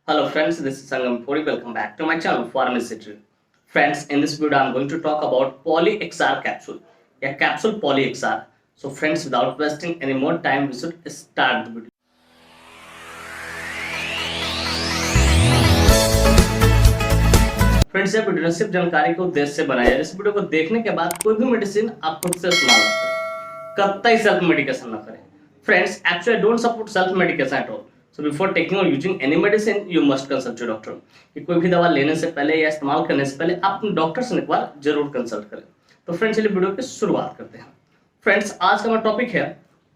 Hello friends, this is Sangam Puri. Welcome back to my channel Pharmacy. Friends, in this video I'm going to talk about PolyXR capsule. Yeah, capsule PolyXR. So friends, without wasting any more time, we should start the video. Friends, ये video सिर्फ जानकारी के उद्देश्य से बनाया है। इस video को देखने के बाद कोई भी मेडिसिन आप खुद से इस्तेमाल करें, कतई सेल्फ मेडिकेशन ना करें। Friends, actually I don't support self medication at all. So before taking or using any medicine you must consult your doctor. कि कोई भी दवा लेने से पहले या इस्तेमाल करने से पहले आप अपने डॉक्टर से एक बार जरूर कंसल्ट करें। तो फ्रेंड्स, चलिए वीडियो की शुरुआत करते हैं। फ्रेंड्स, आज का हमारा टॉपिक है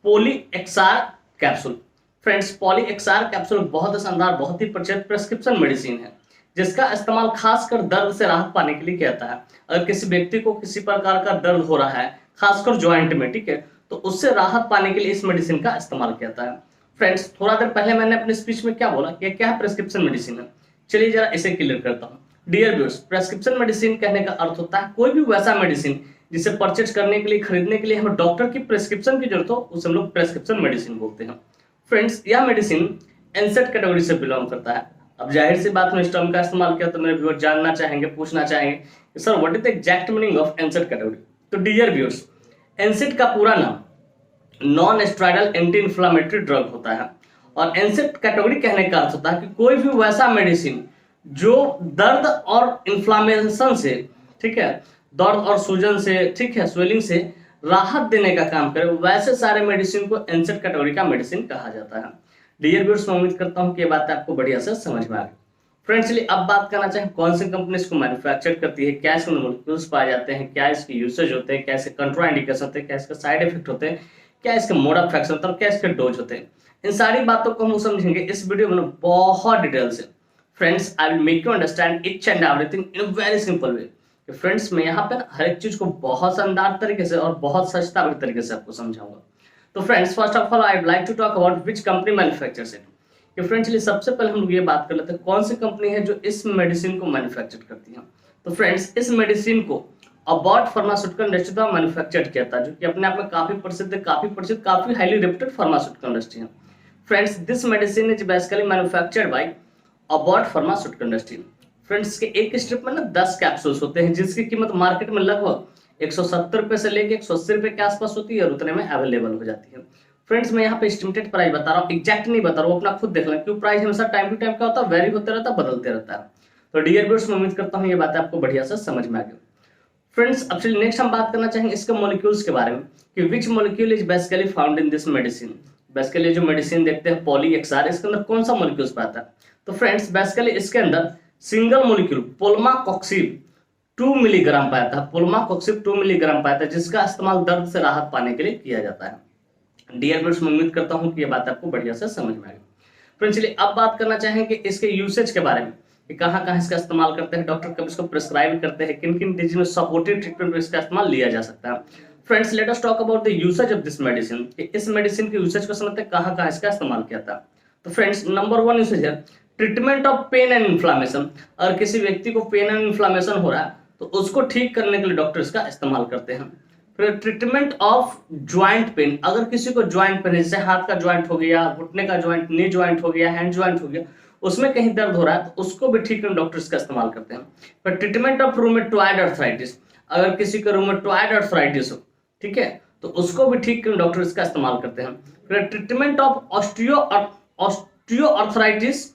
PolyXR capsule. Friends, PolyXR capsule बहुत शानदार, बहुत ही प्रचलित प्रेस्क्रिप्शन मेडिसिन है जिसका इस्तेमाल खासकर दर्द से राहत पाने के लिए किया जाता है। अगर किसी व्यक्ति को किसी प्रकार का दर्द हो रहा है, खासकर ज्वाइंट में, ठीक है, तो उससे राहत पाने के लिए इस मेडिसिन का इस्तेमाल किया जाता है। फ्रेंड्स, थोड़ा देर पहले मैंने अपने स्पीच में क्या बोला कि क्या प्रेस्क्रिप्शन मेडिसिन है। चलिए जरा इसे क्लियर करता हूँ। डियर व्यूअर्स, प्रेस्क्रिप्शन मेडिसिन कहने का अर्थ होता है कोई भी वैसा मेडिसिन जिसे परचेज करने के लिए, खरीदने के लिए हमें डॉक्टर की प्रेस्क्रिप्शन की जरूरत हो, उसे हम लोग प्रेस्क्रिप्शन मेडिसिन बोलते हैं। फ्रेंड्स, यह मेडिसिन एनसेट कैटेगरी से बिलोंग करता है। अब जाहिर सी बात में इस टर्म का इस्तेमाल किया तो मेरे व्यूअर जानना चाहेंगे, पूछना चाहेंगे sir what is the exact meaning of NSAID category. तो डियर व्यूअर्स, एनसेट का पूरा नाम non steroidal anti inflammatory drug होता है। और एनसेट कैटेगरी कहने का अर्थ होता है कि कोई भी वैसा मेडिसिन जो दर्द और इन्फ्लामेशन से, ठीक है, दर्द और सूजन से, ठीक है, स्वेलिंग से राहत देने का काम करे, वैसे सारे मेडिसिन को एनसेट कैटेगरी का मेडिसिन कहा जाता है। डियर व्यूअर्स, मैं उम्मीद करता हूं कि ये बात आपको बढ़िया से समझ में आ गई। फ्रेंड्स, चलिए अब बात करना चाहें कौन सी कंपनी इसको मैन्युफैक्चर करती है, क्या इसमें मॉलिक्यूल्स पाए जाते हैं, क्या इसके यूसेज होते हैं, क्या इसके कंट्रा इंडिकेशन होते हैं, क्या इसके साइड इफेक्ट होते हैं, क्या इसके मोड ऑफ एक्शन होता है, क्या इसके डोज होते हैं। इन सारी बातों को हम समझेंगे इस वीडियो में बहुत डिटेल से। Friends, I will make you understand each and everything in a very simple way. Friends, मैं यहाँ पे हर एक चीज को बहुत शानदार तरीके से और बहुत सस्ता तरीके से आपको समझाऊंगा। तो friends, first of all I would like to talk about which company manufactures it. कि फ्रेंड्स, चलिए सबसे पहले हम लोग ये बात कर लेते हैं कौन सी कंपनी है जो इस मेडिसिन को मैन्युफैक्चर करती है। तो फ्रेंड्स, इस मेडिसिन को अबॉट फार्मास्यूटिकल इंडस्ट्री द्वारा मैन्युफैक्चर किया था, जो कि अपने आप में काफी प्रसिद्ध है, काफी हाईली रेप्यूटेड फार्मास्यूटिकल इंडस्ट्री है। Friends, this medicine is basically manufactured by Abbott pharmaceutical industry. Friends, के एक स्ट्रिप में ना 10 कैप्सूल्स होते हैं जिसकी कीमत मार्केट में लगभग 170 रुपए से लेके 180 रुपए के आसपास होती है और उतने में अवेलेबल हो जाती है। फ्रेंड्स, मैं यहाँ पे एस्टिमेटेड प्राइस बता रहा हूँ, एग्जैक्ट नहीं बता रहा हूँ, अपना खुद देख लें, क्योंकि प्राइस हमेशा टाइम टू टाइम क्या होता है, वेरी होते रहता है, बदलते रहता है। तो डियर व्यूअर्स, मैं उम्मीद करता हूँ ये बात आपको बढ़िया से समझ में आ गई। फ्रेंड्स, अब चलिए नेक्स्ट हम बात करना चाहेंगे इसके मॉलिक्यूल्स के बारे में कि which molecule is basically found in this medicine. Basically जो मेडिसिन देखते हैं PolyXR, इसके अंदर कौन सा मॉलिक्यूल्स पाता है। तो फ्रेंड्स, बेसिकली इसके अंदर सिंगल मॉलिक्यूल पोलमाकॉक्सिब 2 मिलीग्राम पाया था, पोलमाकॉक्सिब 2 मिलीग्राम पाया था, जिसका इस्तेमाल दर्द से राहत पाने के लिए किया जाता है। डियर फ्रेंड्स, मैं उम्मीद करता हूं कि ये बात आपको बढ़िया से समझ में आ गई। फ्रेंड्स, चलिए अब बात करना चाहेंगे इसके यूसेज के बारे में कि कहां-कहां इसका इस्तेमाल करते हैं, डॉक्टर कब इसको प्रिस्क्राइब करते हैं, किन-किन डिजीज में सपोर्टिव ट्रीटमेंट में इसका इस्तेमाल लिया जा सकता है। Friends, let us talk about the usage of this medicine. इस मेडिसिन के यूसेज को समझते हैं कहां-कहां इसका इस्तेमाल किया था। तो फ्रेंड्स, नंबर 1 यूसेज है treatment of pain and inflammation. अगर किसी व्यक्ति को पेन एंड इन्फ्लामेशन हो रहा है तो उसको ठीक करने के लिए डॉक्टर इसका इस्तेमाल करते हैं। फिर ट्रीटमेंट ऑफ ज्वाइंट पेन, अगर किसी को ज्वाइंट पेन है, जैसे हाथ का ज्वाइंट हो गया, घुटने का ज्वाइंट, नी ज्वाइंट हो गया, हैंड ज्वाइंट हो गया, उसमें कहीं दर्द हो रहा है तो उसको भी ठीक करने डॉक्टर इसका इस्तेमाल करते हैं। फिर ट्रीटमेंट ऑफ रूमेटॉइड अर्थराइटिस, अगर किसी को रूमेटॉइड अर्थराइटिस हो, ठीक है, तो उसको भी ठीक करने डॉक्टर इसका इस्तेमाल करते हैं। फिर treatment of osteo arthritis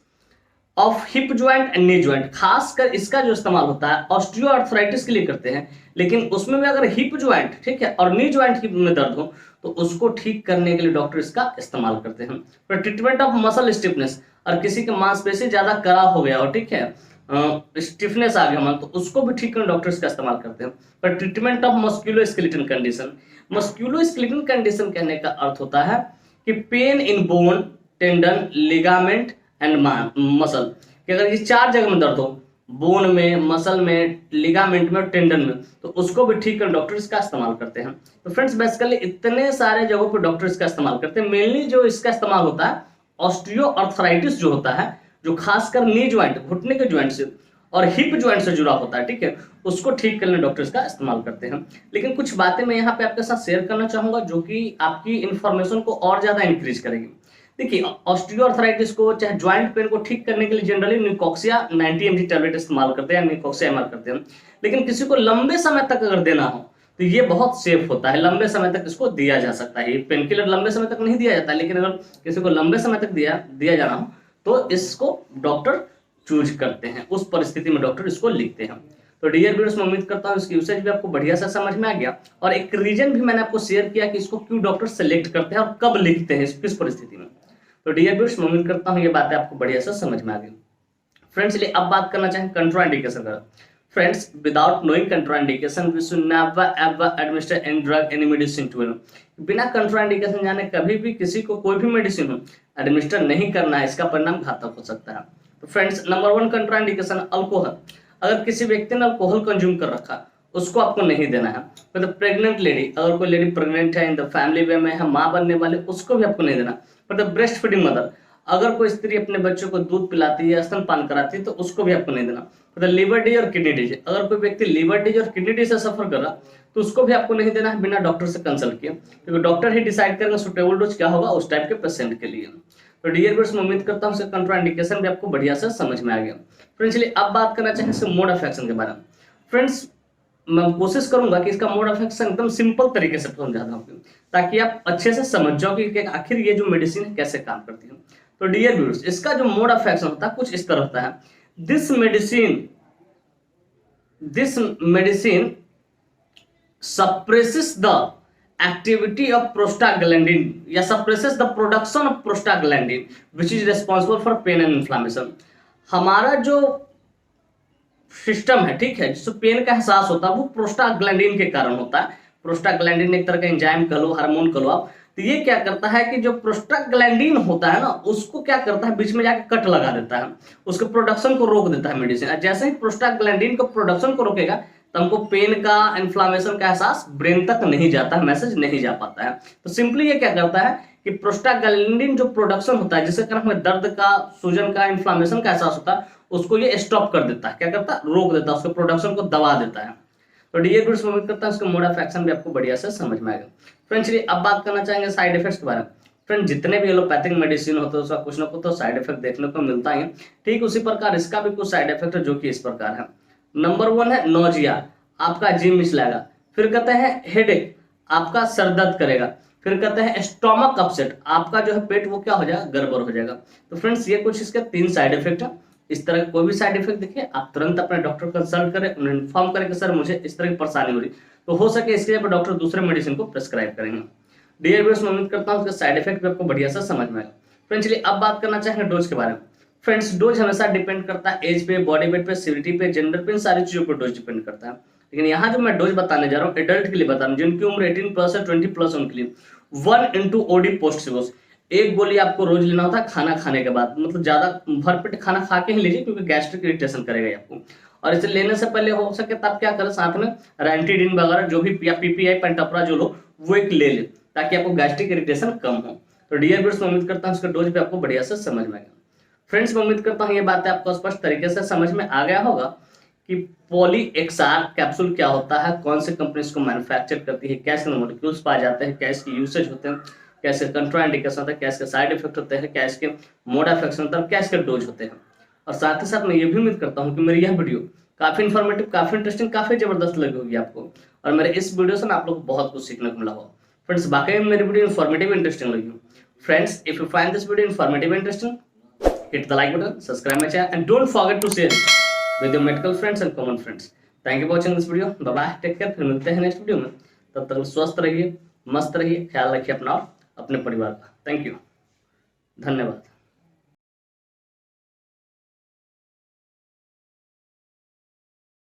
of hip joint and knee joint, खासकर इसका जो इस्तेमाल होता है ऑस्टियो अर्थराइटिस के लिए करते हैं, लेकिन उसमें भी अगर हिप ज्वाइंट, ठीक है, और नी ज्वाइंट में दर्द हो तो उसको ठीक करने के लिए डॉक्टर इसका इस्तेमाल करते हैं। फिर ट्रीटमेंट ऑफ मसल स्टिफनेस, और किसी के मांसपेशी ज्यादा कड़ा हो गया हो, ठीक है, स्टिफनेस आ गया मन, तो उसको भी ठीक करने डॉक्टर इसका इस्तेमाल करते हैं। फिर treatment of musculoskeletal condition. Musculoskeletal condition कहने का अर्थ होता है कि pain in bone, tendon, ligament and muscle, कि अगर ये 4 जगह में दर्द हो, बोन में, मसल में, लिगामेंट में और टेंडन में, तो उसको भी ठीक कर डॉक्टर इसका इस्तेमाल करते हैं। तो फ्रेंड्स, बेसिकली इतने सारे जगहों पर डॉक्टर इसका इस्तेमाल करते हैं। मेनली जो इसका इस्तेमाल होता है ऑस्टियो अर्थराइटिस जो होता है, जो खासकर नी ज्वाइंट, घुटने के ज्वाइंट से और हिप ज्वाइंट से जुड़ा होता है, ठीक है, उसको ठीक करने डॉक्टर इसका इस्तेमाल करते हैं। लेकिन कुछ बातें मैं यहाँ पे आपके साथ शेयर करना चाहूंगा जो कि आपकी इंफॉर्मेशन को और ज्यादा इंक्रीज करेगी। देखिए ऑस्टियोआर्थराइटिस को चाहे ज्वाइंट पेन को ठीक करने के लिए जनरली न्यूकोक्सिया 90 mg टैबलेट इस्तेमाल करते हैं, न्यूकोक्सिया एमआर करते हैं। लेकिन किसी को लंबे समय तक अगर देना हो तो ये बहुत सेफ होता है, लंबे समय तक इसको दिया जा सकता है। ये पेन किलर लंबे समय तक नहीं दिया जाता है, लेकिन अगर किसी को लंबे समय तक दिया जाना हो तो इसको डॉक्टर चूज करते हैं, उस परिस्थिति में डॉक्टर इसको लिखते हैं। तो डियर व्यूअर्स, मैं उम्मीद करता हूँ इसकी यूसेज भी आपको बढ़िया सा समझ में आ गया, और एक रीजन भी मैंने आपको शेयर किया कि इसको क्यों डॉक्टर सेलेक्ट करते हैं और कब लिखते हैं, किस परिस्थिति में। तो डियर व्यूअर्स, मैं उम्मीद करता हूँ ये बातें आपको बढ़िया सा समझ में आ गई। फ्रेंड्स, चलिए अब बात करना चाहें कंट्राइंडिकेशन का। Friends, without knowing contraindication we should never ever administer any drug any medicine to him. बिना कंट्राइंडिकेशन जाने कभी भी किसी को कोई भी मेडिसिन हो एडमिनिस्टर नहीं करना है, इसका परिणाम घातक हो सकता है। तो फ्रेंड्स, नंबर 1 कंट्राइंडिकेशन अल्कोहल। अगर किसी व्यक्ति ने अल्कोहल कंज्यूम कर रखा उसको आपको नहीं देना है। मतलब प्रेग्नेंट लेडी, अगर कोई लेडी प्रेग्नेंट है, इन द फैमिली वे में है, माँ बनने वाले, उसको भी आपको नहीं देना। मतलब ब्रेस्ट फीडिंग मदर, अगर कोई स्त्री अपने बच्चों को दूध पिलाती है, स्तनपान कराती है, तो उसको भी आपको नहीं देना। मतलब लीवर डिजीज और किडनी डिजीज, अगर कोई व्यक्ति लीवर डिजीज और किडनी डिजीज से सफर कर रहा तो उसको भी आपको नहीं देना है बिना डॉक्टर से कंसल्ट किए, क्योंकि डॉक्टर ही डिसाइड करेंगे सुटेबल डोज क्या होगा उस टाइप के पेशेंट के लिए। तो डियर व्यूअर्स, मैं उम्मीद करता हूँ इसका कंट्राइंडिकेशन भी आपको बढ़िया से समझ में आ गया। फ्रेंड्स, चलिए अब बात करना चाहें इसके मोड ऑफ एक्शन के बारे में। फ्रेंड्स, मैं कोशिश करूंगा कि इसका मोड ऑफ एक्शन एकदम सिंपल तरीके से समझाता हूं, ताकि आप अच्छे से समझ जाओ कि आखिर ये जो मेडिसिन है कैसे काम करती है। तो डियर व्यूअर्स, इसका जो मोड ऑफ एक्शन होता है कुछ इस तरह होता है। This medicine suppresses the activity of prostaglandin या suppresses the production of prostaglandin which is responsible for pain and inflammation। हमारा जो सिस्टम है, ठीक है, जिससे पेन का एहसास होता है वो प्रोस्टाग्लैंडिन के कारण होता है। प्रोस्टाग्लैंडिन एक तरह का एंजाइम कह लो, हार्मोन कह लो आप। तो ये क्या करता है कि जो प्रोस्टाग्लैंडिन होता है ना, उसको क्या करता है, बीच में जाके कट लगा देता है, उसके प्रोडक्शन को रोक देता है मेडिसिन। जैसे ही प्रोस्टाग्लैंडिन को प्रोडक्शन को रोकेगा तो हमको पेन का, इन्फ्लामेशन का एहसास ब्रेन तक नहीं जाता है, मैसेज नहीं जा पाता है। तो सिंपली ये क्या करता है कि प्रोस्टाग्लैंडिन जो प्रोडक्शन होता है, जिसके कारण हमें दर्द का, सूजन का, इन्फ्लामेशन का एहसास होता है, उसको ये स्टॉप कर देता है। क्या करता है, रोक देता है, उसके प्रोडक्शन को दबा देता है। तो डियर व्यूअर्स, उम्मीद करता है इसका मोड ऑफ एक्शन भी आपको बढ़िया से समझ में आएगा। फ्रेंड्स, चलिए अब बात करना चाहेंगे साइड इफेक्ट्स के बारे में। फ्रेंड, जितने भी एलोपैथिक मेडिसिन होते हैं उसका कुछ ना कुछ तो साइड इफेक्ट देखने को मिलता है, ठीक उसी प्रकार इसका भी कुछ साइड इफेक्ट है जो कि इस प्रकार है। नंबर 1 है नोजिया, आपका जी मिचलाएगा। फिर कहते हैं हेडेक, आपका सर दर्द करेगा। फिर कहते हैं स्टोमक अपसेट, आपका जो है पेट वो क्या हो जाएगा, गड़बड़ हो जाएगा। तो फ्रेंड्स, ये कुछ इसके 3 साइड इफेक्ट है। इस तरह कोई भी साइड इफेक्ट दिखे आप तुरंत अपने डॉक्टर कंसल्ट करें, उन्हें इन्फॉर्म करें कि सर मुझे इस तरह की परेशानी हो रही, तो हो सके इसके लिए डॉक्टर दूसरे मेडिसिन को प्रेस्क्राइब करेंगे। डियर व्यूअर्स, मैं उम्मीद करता हूँ उसका साइड इफेक्ट भी आपको बढ़िया सा समझ में आएगा। फ्रेंड्स, चलिए अब बात करना चाहेंगे डोज के बारे में। फ्रेंड्स, डोज हमेशा डिपेंड करता है एज पे, बॉडी वेट पे, सिविरिटी पे, जेंडर पे, इन सारी चीजों पर डोज डिपेंड करता है। लेकिन यहाँ जो मैं डोज बताने जा रहा हूँ एडल्ट के लिए बता रहा हूँ, जिनकी उम्र 18+ है, 20+ उनके लिए 1 into OD पोस्ट सिवोस। एक गोली आपको रोज लेना होता है खाना खाने के बाद, मतलब ज्यादा भरपेट खाना खा के ही लीजिए, क्योंकि गैस्ट्रिक इरिटेशन करेगा आपको। और इसे लेने से पहले हो सके तब क्या करें, साथ में रैंटिडिन वगैरह जो भी या PPI पेंटाप्रा जो लो वो एक ले ले, ताकि आपको गैस्ट्रिक इरिटेशन कम हो। तो डियर व्यूअर्स, मैं उम्मीद करता हूँ इसका डोज भी आपको बढ़िया से समझ में आएगा। फ्रेंड्स, मैं उम्मीद करता हूँ ये बातें आपको स्पष्ट तरीके से समझ में आ गया होगा कि पॉलीएक्सआर कैप्सूल क्या होता है, कौन सी कंपनी इसको मैन्युफैक्चर करती है, कैसे मॉलिक्यूल्स पाए जाते हैं, क्या इसकी यूसेज होते हैं, कैसे कंट्राइंडिकेशन होता है, क्या इसके साइड इफेक्ट होते हैं, क्या इसके मोड ऑफ एक्शन होता है, क्या इसके डोज होते हैं। और साथ ही साथ मैं ये भी उम्मीद करता हूँ कि मेरी यह वीडियो काफी इन्फॉर्मेटिव, काफी इंटरेस्टिंग, काफी जबरदस्त लगी होगी आपको, और मेरे इस वीडियो से आप लोग को बहुत कुछ सीखने को मिला होगा। फ्रेंड्स, बाकी में मेरी वीडियो इन्फॉर्मेटिव इंटरेस्टिंग लगी। Friends, if you find this video informative interesting, hit the like button, subscribe my channel, and don't forget to share it with your medical friends and common friends. Thank you for watching this video. Bye bye, take care, फिर मिलते हैं next video में। तब तक स्वस्थ रहिए, मस्त रहिए, ख्याल रखिए अपना और अपने परिवार का। थैंक यू, धन्यवाद।